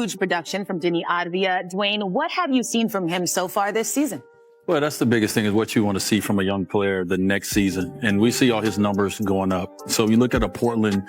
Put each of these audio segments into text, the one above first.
huge production from Deni Avdija. Dwayne, what have you seen from him so far this season? Well, that's the biggest thing is what you want to see from a young player the next season. And we see all his numbers going up. So you look at a Portland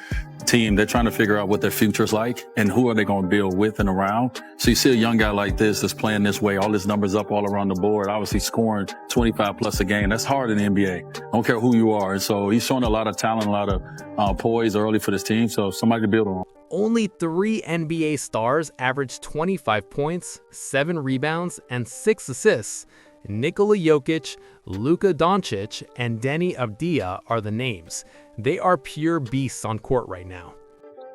team, they're trying to figure out what their future's like and who are they going to build with and around. So you see a young guy like this that's playing this way, all his numbers up all around the board, obviously scoring 25 plus a game. That's hard in the NBA. I don't care who you are. And so he's showing a lot of talent, a lot of poise early for this team. So somebody to build on. Only 3 NBA stars averaged 25 points, 7 rebounds, and 6 assists. Nikola Jokic, Luka Doncic, and Deni Avdija are the names. They are pure beasts on court right now.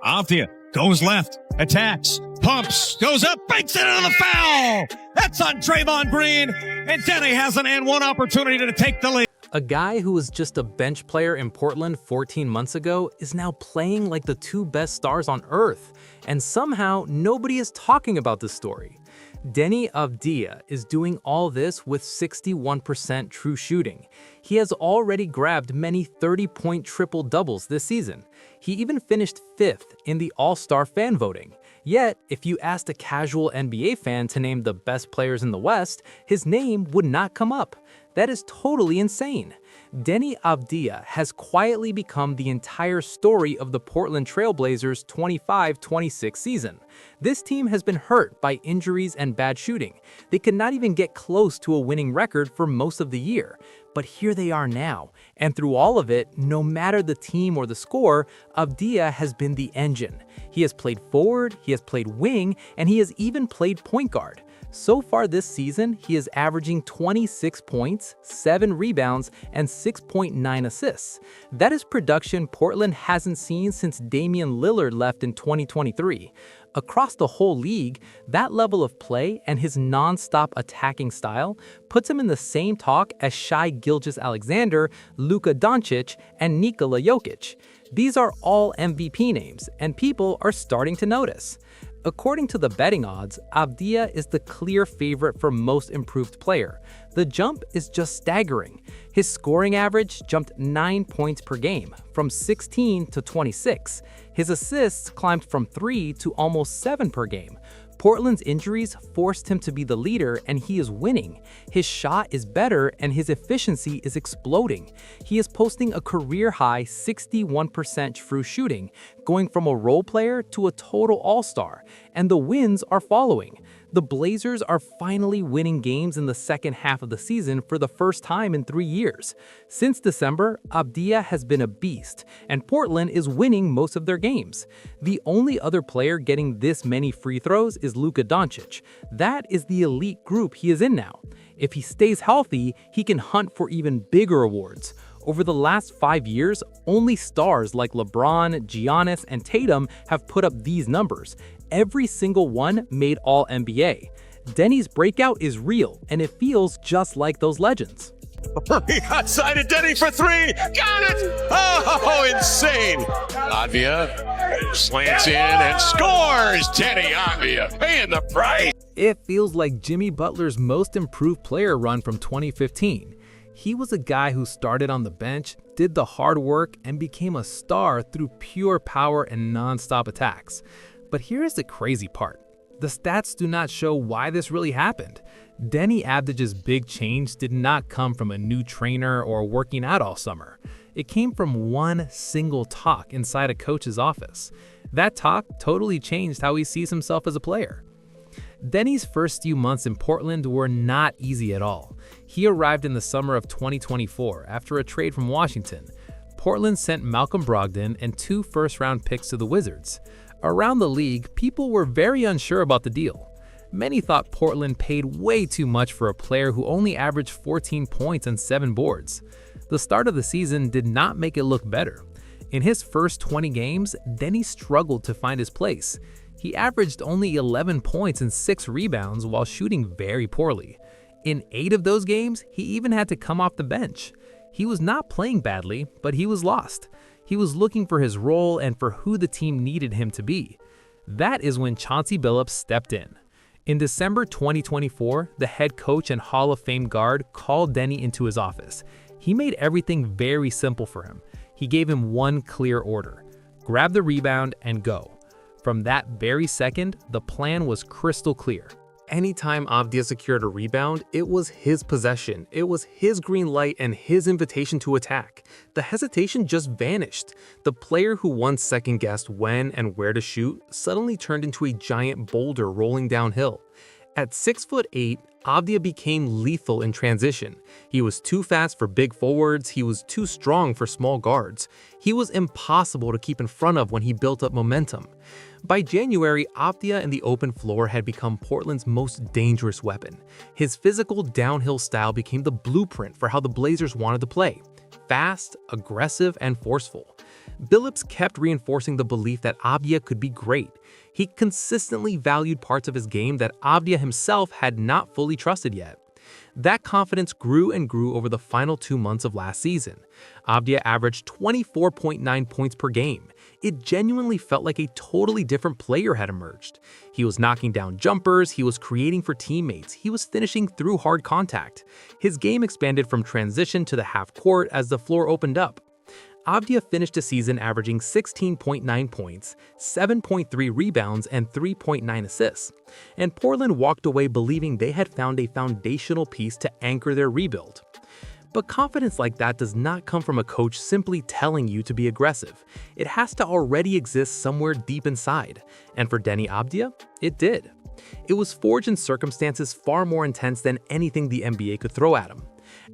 Avdija goes left, attacks, pumps, goes up, banks it into the foul! That's on Draymond Green, and Deni has an and one opportunity to take the lead. A guy who was just a bench player in Portland 14 months ago is now playing like the 2 best stars on earth, and somehow nobody is talking about this story. Deni Avdija is doing all this with 61% true shooting. He has already grabbed many 30-point triple-doubles this season. He even finished 5th in the All-Star fan voting. Yet, if you asked a casual NBA fan to name the best players in the West, his name would not come up. That is totally insane. Deni Avdija has quietly become the entire story of the Portland Trail Blazers' 25-26 season. This team has been hurt by injuries and bad shooting. They could not even get close to a winning record for most of the year. But here they are now, and through all of it, no matter the team or the score, Avdija has been the engine. He has played forward, he has played wing, and he has even played point guard. So far this season, he is averaging 26 points, 7 rebounds, and 6.9 assists. That is production Portland hasn't seen since Damian Lillard left in 2023. Across the whole league, that level of play and his non-stop attacking style puts him in the same talk as Shai Gilgeous-Alexander, Luka Doncic, and Nikola Jokic. These are all MVP names, and people are starting to notice. According to the betting odds, Avdija is the clear favorite for most improved player. The jump is just staggering. His scoring average jumped 9 points per game, from 16 to 26. His assists climbed from 3 to almost 7 per game. Portland's injuries forced him to be the leader, and he is winning. His shot is better, and his efficiency is exploding. He is posting a career-high 61% true shooting, going from a role player to a total all-star, and the wins are following. The Blazers are finally winning games in the second half of the season for the first time in 3 years. Since December, Avdija has been a beast, and Portland is winning most of their games. The only other player getting this many free throws is Luka Doncic. That is the elite group he is in now. If he stays healthy, he can hunt for even bigger awards. Over the last 5 years, only stars like LeBron, Giannis, and Tatum have put up these numbers. Every single one made All-NBA. Deni's breakout is real, and it feels just like those legends. He outside of Deni for 3. Got it! Oh, insane! Avdija slants in and scores! Deni Avdija paying the price! It feels like Jimmy Butler's most improved player run from 2015. He was a guy who started on the bench, did the hard work, and became a star through pure power and non-stop attacks. But here's the crazy part. The stats do not show why this really happened. Deni Avdija's big change did not come from a new trainer or working out all summer. It came from one single talk inside a coach's office. That talk totally changed how he sees himself as a player. Deni's first few months in Portland were not easy at all. He arrived in the summer of 2024 after a trade from Washington. Portland sent Malcolm Brogdon and 2 first-round picks to the Wizards. Around the league, people were very unsure about the deal. Many thought Portland paid way too much for a player who only averaged 14 points and 7 boards. The start of the season did not make it look better. In his first 20 games, Deni struggled to find his place. He averaged only 11 points and 6 rebounds while shooting very poorly. In 8 of those games, he even had to come off the bench. He was not playing badly, but he was lost. He was looking for his role and for who the team needed him to be. That is when Chauncey Billups stepped in. In December 2024, the head coach and Hall of Fame guard called Deni into his office. He made everything very simple for him. He gave him one clear order: grab the rebound and go. From that very second, the plan was crystal clear. Anytime Avdija secured a rebound, it was his possession, it was his green light and his invitation to attack. The hesitation just vanished. The player who once second-guessed when and where to shoot suddenly turned into a giant boulder rolling downhill. At 6'8", Avdija became lethal in transition. He was too fast for big forwards, he was too strong for small guards. He was impossible to keep in front of when he built up momentum. By January, Avdija in the open floor had become Portland's most dangerous weapon. His physical downhill style became the blueprint for how the Blazers wanted to play. Fast, aggressive, and forceful. Billups kept reinforcing the belief that Avdija could be great. He consistently valued parts of his game that Avdija himself had not fully trusted yet. That confidence grew and grew over the final 2 months of last season. Avdija averaged 24.9 points per game. It genuinely felt like a totally different player had emerged. He was knocking down jumpers, he was creating for teammates, he was finishing through hard contact. His game expanded from transition to the half court as the floor opened up. Avdija finished the season averaging 16.9 points, 7.3 rebounds, and 3.9 assists. And Portland walked away believing they had found a foundational piece to anchor their rebuild. But confidence like that does not come from a coach simply telling you to be aggressive. It has to already exist somewhere deep inside. And for Deni Avdija, it did. It was forged in circumstances far more intense than anything the NBA could throw at him.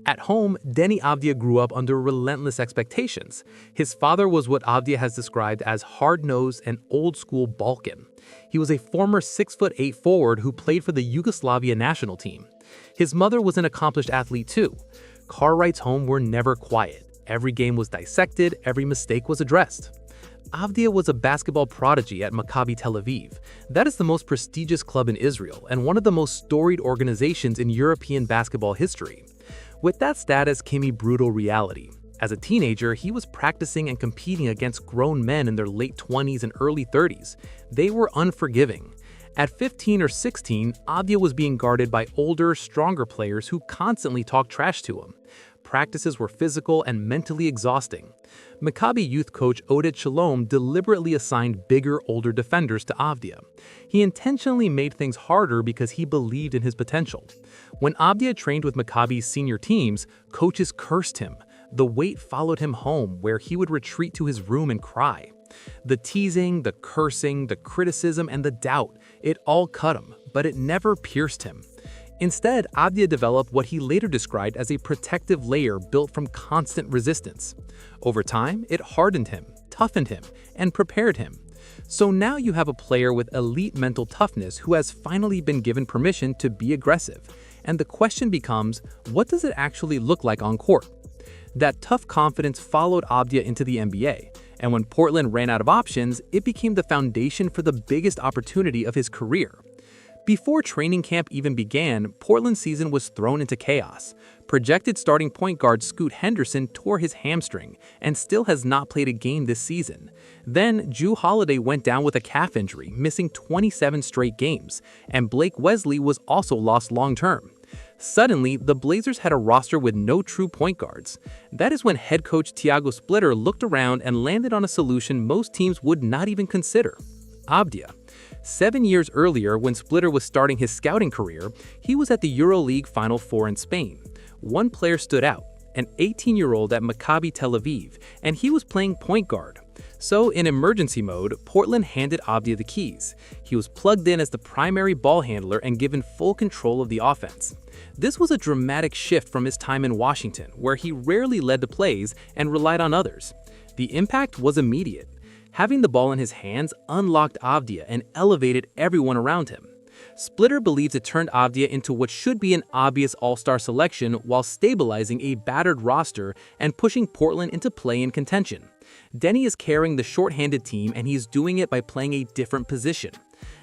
At home, Deni Avdija grew up under relentless expectations. His father was what Avdija has described as hard-nosed and old-school Balkan. He was a former 6'8" forward who played for the Yugoslavia national team. His mother was an accomplished athlete too. Car rides home were never quiet. Every game was dissected, every mistake was addressed. Avdija was a basketball prodigy at Maccabi Tel Aviv. That is the most prestigious club in Israel and one of the most storied organizations in European basketball history. With that status came a brutal reality. As a teenager, he was practicing and competing against grown men in their late 20s and early 30s. They were unforgiving. At 15 or 16, Avdija was being guarded by older, stronger players who constantly talked trash to him. Practices were physical and mentally exhausting. Maccabi youth coach Oded Shalom deliberately assigned bigger, older defenders to Avdija. He intentionally made things harder because he believed in his potential. When Avdija trained with Maccabi's senior teams, coaches cursed him. The weight followed him home, where he would retreat to his room and cry. The teasing, the cursing, the criticism, and the doubt, it all cut him, but it never pierced him. Instead, Avdija developed what he later described as a protective layer built from constant resistance. Over time, it hardened him, toughened him, and prepared him. So now you have a player with elite mental toughness who has finally been given permission to be aggressive. And the question becomes, what does it actually look like on court? That tough confidence followed Avdija into the NBA. And when Portland ran out of options, it became the foundation for the biggest opportunity of his career. Before training camp even began, Portland's season was thrown into chaos. Projected starting point guard Scoot Henderson tore his hamstring and still has not played a game this season. Then, Jrue Holiday went down with a calf injury, missing 27 straight games, and Blake Wesley was also lost long-term. Suddenly, the Blazers had a roster with no true point guards. That is when head coach Tiago Splitter looked around and landed on a solution most teams would not even consider: Avdija. 7 years earlier, when Splitter was starting his scouting career, he was at the EuroLeague Final Four in Spain. One player stood out, an 18-year-old at Maccabi Tel Aviv, and he was playing point guard. So, in emergency mode, Portland handed Avdija the keys. He was plugged in as the primary ball handler and given full control of the offense. This was a dramatic shift from his time in Washington, where he rarely led the plays and relied on others. The impact was immediate. Having the ball in his hands unlocked Avdija and elevated everyone around him. Splitter believes it turned Avdija into what should be an obvious all-star selection while stabilizing a battered roster and pushing Portland into play-in contention. Deni is carrying the short-handed team, and he's doing it by playing a different position.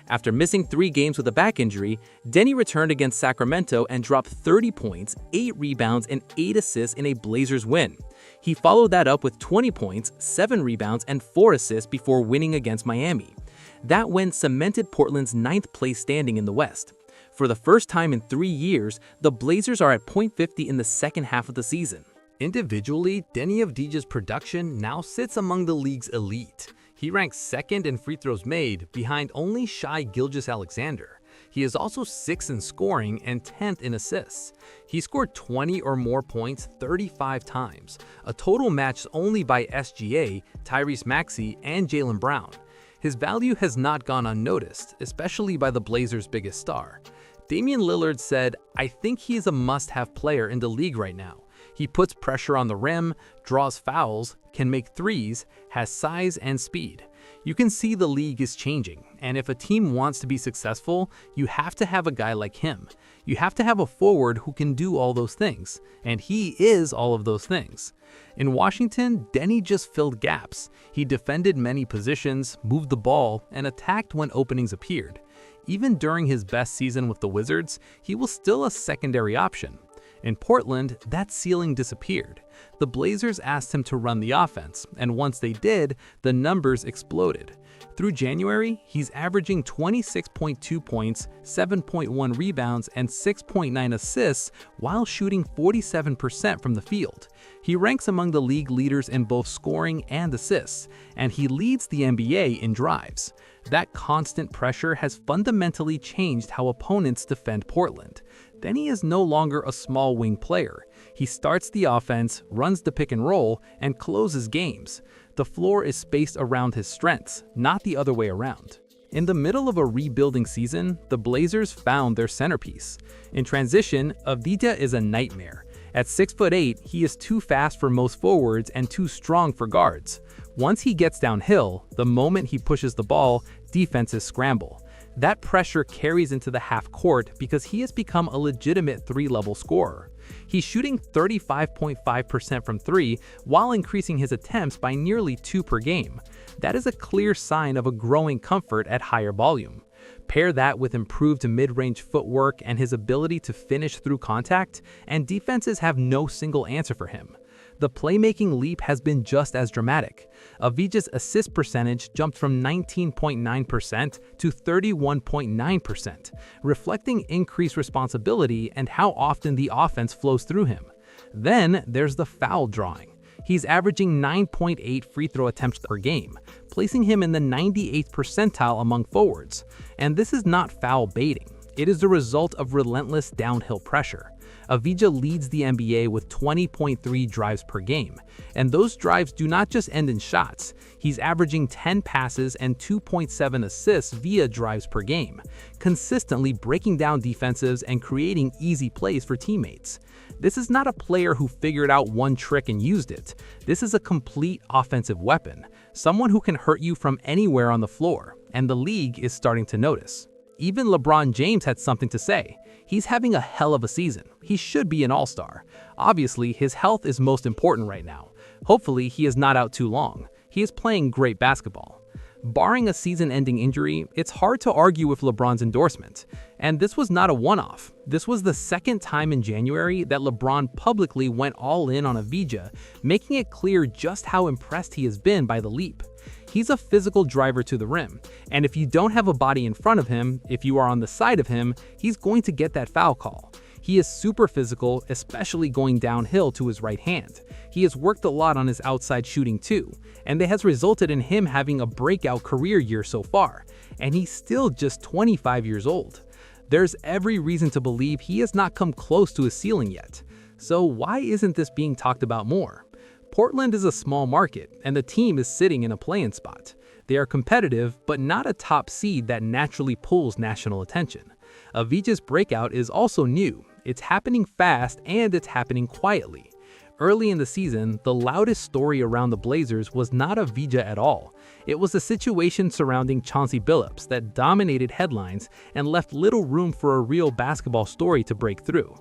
After missing 3 games with a back injury, Deni returned against Sacramento and dropped 30 points, 8 rebounds, and 8 assists in a Blazers win. He followed that up with 20 points, 7 rebounds, and 4 assists before winning against Miami. That win cemented Portland's 9th place standing in the West. For the first time in 3 years, the Blazers are at .50 in the second half of the season. Individually, Deni Avdija's production now sits among the league's elite. He ranks second in free throws made, behind only Shai Gilgeous-Alexander. He is also 6th in scoring and 10th in assists. He scored 20 or more points 35 times, a total matched only by SGA, Tyrese Maxey, and Jaylen Brown. His value has not gone unnoticed, especially by the Blazers' biggest star. Damian Lillard said, "I think he is a must-have player in the league right now. He puts pressure on the rim, draws fouls, can make threes, has size and speed. You can see the league is changing, and if a team wants to be successful, you have to have a guy like him. You have to have a forward who can do all those things, and he is all of those things." In Washington, Deni just filled gaps. He defended many positions, moved the ball, and attacked when openings appeared. Even during his best season with the Wizards, he was still a secondary option. In Portland, that ceiling disappeared. The Blazers asked him to run the offense, and once they did, the numbers exploded. Through January, he's averaging 26.2 points, 7.1 rebounds, and 6.9 assists while shooting 47% from the field. He ranks among the league leaders in both scoring and assists, and he leads the NBA in drives. That constant pressure has fundamentally changed how opponents defend Portland. Deni is no longer a small wing player. He starts the offense, runs the pick and roll, and closes games. The floor is spaced around his strengths, not the other way around. In the middle of a rebuilding season, the Blazers found their centerpiece. In transition, Avdija is a nightmare. At 6'8", he is too fast for most forwards and too strong for guards. Once he gets downhill, the moment he pushes the ball, defenses scramble. That pressure carries into the half court because he has become a legitimate three-level scorer. He's shooting 35.5% from three while increasing his attempts by nearly 2 per game. That is a clear sign of a growing comfort at higher volume. Pair that with improved mid-range footwork and his ability to finish through contact, and defenses have no single answer for him. The playmaking leap has been just as dramatic. Avdija's assist percentage jumped from 19.9% to 31.9%, reflecting increased responsibility and how often the offense flows through him. Then there's the foul drawing. He's averaging 9.8 free throw attempts per game, placing him in the 98th percentile among forwards. And this is not foul baiting. It is the result of relentless downhill pressure. Avdija leads the NBA with 20.3 drives per game, and those drives do not just end in shots. He's averaging 10 passes and 2.7 assists via drives per game, consistently breaking down defenses and creating easy plays for teammates. This is not a player who figured out one trick and used it. This is a complete offensive weapon, someone who can hurt you from anywhere on the floor, and the league is starting to notice. Even LeBron James had something to say. He's having a hell of a season. He should be an all-star. Obviously, his health is most important right now. Hopefully, he is not out too long. He is playing great basketball. Barring a season-ending injury, it's hard to argue with LeBron's endorsement. And this was not a one-off. This was the second time in January that LeBron publicly went all in on Avdija, making it clear just how impressed he has been by the leap. He's a physical driver to the rim, and if you don't have a body in front of him, if you are on the side of him, he's going to get that foul call. He is super physical, especially going downhill to his right hand. He has worked a lot on his outside shooting too, and it has resulted in him having a breakout career year so far, and he's still just 25 years old. There's every reason to believe he has not come close to his ceiling yet. So why isn't this being talked about more? Portland is a small market, and the team is sitting in a play-in spot. They are competitive, but not a top seed that naturally pulls national attention. Avdija's breakout is also new. It's happening fast, and it's happening quietly. Early in the season, the loudest story around the Blazers was not Avdija at all. It was the situation surrounding Chauncey Billups that dominated headlines and left little room for a real basketball story to break through.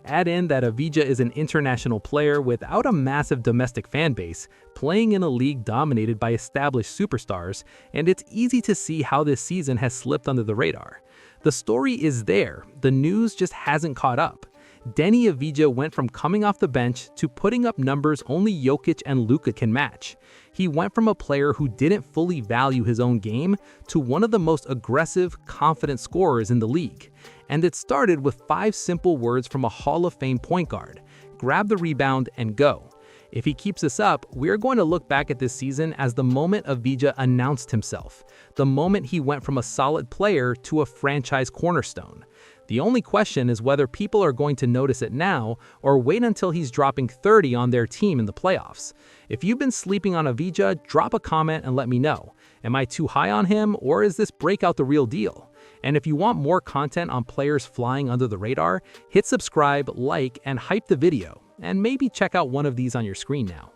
Add in that Avdija is an international player without a massive domestic fan base, playing in a league dominated by established superstars, and it's easy to see how this season has slipped under the radar. The story is there, the news just hasn't caught up. Deni Avdija went from coming off the bench to putting up numbers only Jokic and Luka can match. He went from a player who didn't fully value his own game to one of the most aggressive, confident scorers in the league. And it started with 5 simple words from a Hall of Fame point guard: grab the rebound and go. If he keeps this up, we're going to look back at this season as the moment Avdija announced himself, the moment he went from a solid player to a franchise cornerstone. The only question is whether people are going to notice it now or wait until he's dropping 30 on their team in the playoffs. If you've been sleeping on Avdija, drop a comment and let me know. Am I too high on him, or is this breakout the real deal? And if you want more content on players flying under the radar, hit subscribe, like, and hype the video, and maybe check out one of these on your screen now.